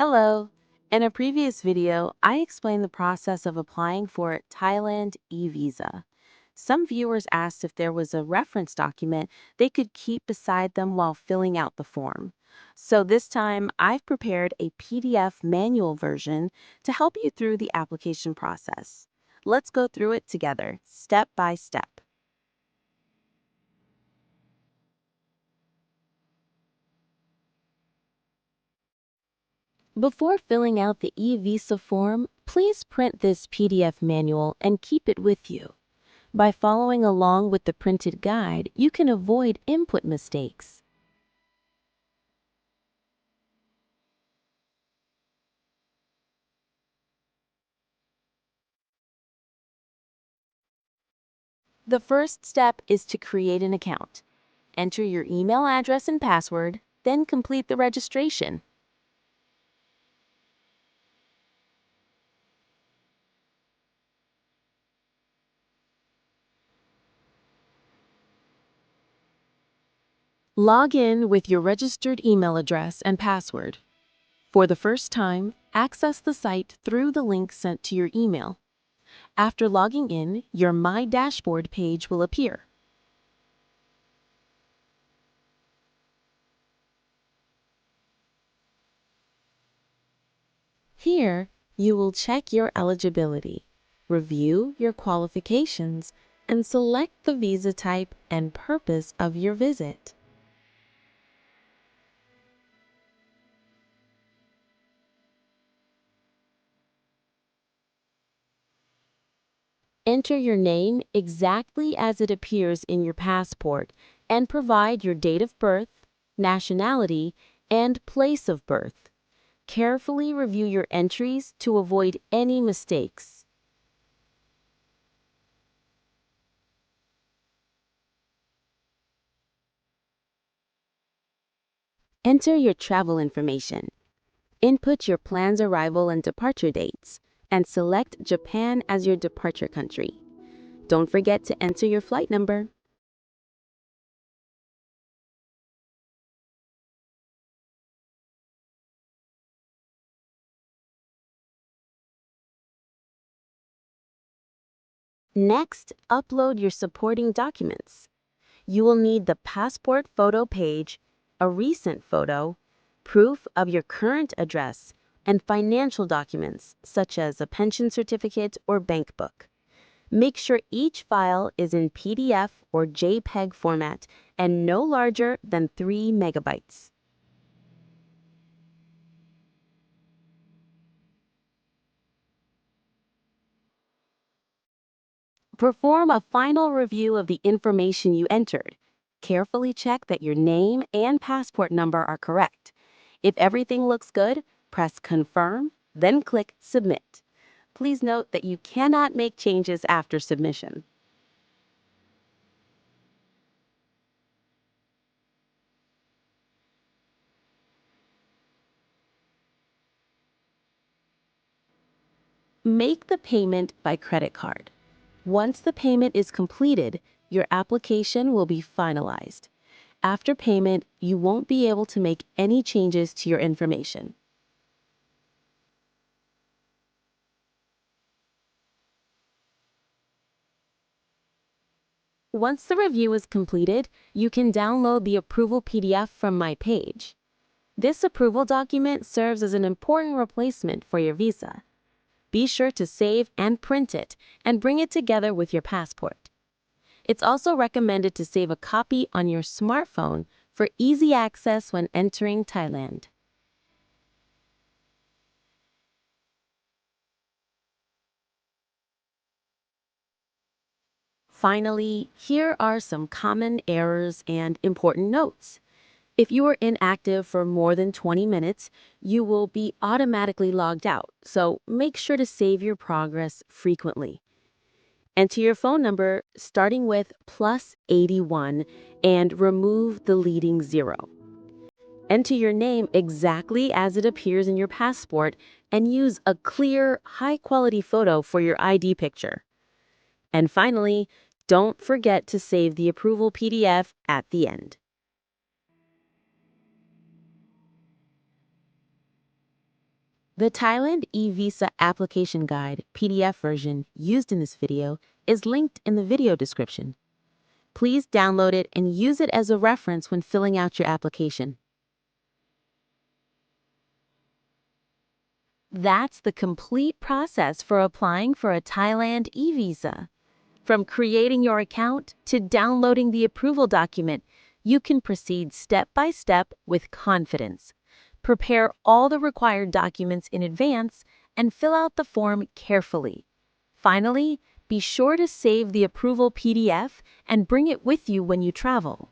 Hello. In a previous video, I explained the process of applying for Thailand E-VISA. Some viewers asked if there was a reference document they could keep beside them while filling out the form. So this time, I've prepared a PDF manual version to help you through the application process. Let's go through it together, step by step. Before filling out the e-visa form, please print this PDF manual and keep it with you. By following along with the printed guide, you can avoid input mistakes. The first step is to create an account. Enter your email address and password, then complete the registration. Log in with your registered email address and password. For the first time, access the site through the link sent to your email. After logging in, your My Dashboard page will appear. Here, you will check your eligibility, review your qualifications, and select the visa type and purpose of your visit. Enter your name exactly as it appears in your passport and provide your date of birth, nationality, and place of birth. Carefully review your entries to avoid any mistakes. Enter your travel information. Input your plan's arrival and departure dates, and select Japan as your departure country. Don't forget to enter your flight number. Next, upload your supporting documents. You will need the passport photo page, a recent photo, proof of your current address, and financial documents such as a pension certificate or bank book. Make sure each file is in PDF or JPEG format and no larger than 3 megabytes. Perform a final review of the information you entered. Carefully check that your name and passport number are correct. If everything looks good, press Confirm, then click Submit. Please note that you cannot make changes after submission. Make the payment by credit card. Once the payment is completed, your application will be finalized. After payment, you won't be able to make any changes to your information. Once the review is completed, you can download the approval PDF from my page. This approval document serves as an important replacement for your visa. Be sure to save and print it and bring it together with your passport. It's also recommended to save a copy on your smartphone for easy access when entering Thailand. Finally, here are some common errors and important notes. If you are inactive for more than 20 minutes, you will be automatically logged out, so make sure to save your progress frequently. Enter your phone number starting with +81 and remove the leading 0. Enter your name exactly as it appears in your passport and use a clear, high-quality photo for your ID picture. And finally, don't forget to save the approval PDF at the end. The Thailand E-VISA Application Guide PDF version used in this video is linked in the video description. Please download it and use it as a reference when filling out your application. That's the complete process for applying for a Thailand e-visa. From creating your account to downloading the approval document, you can proceed step by step with confidence. Prepare all the required documents in advance and fill out the form carefully. Finally, be sure to save the approval PDF and bring it with you when you travel.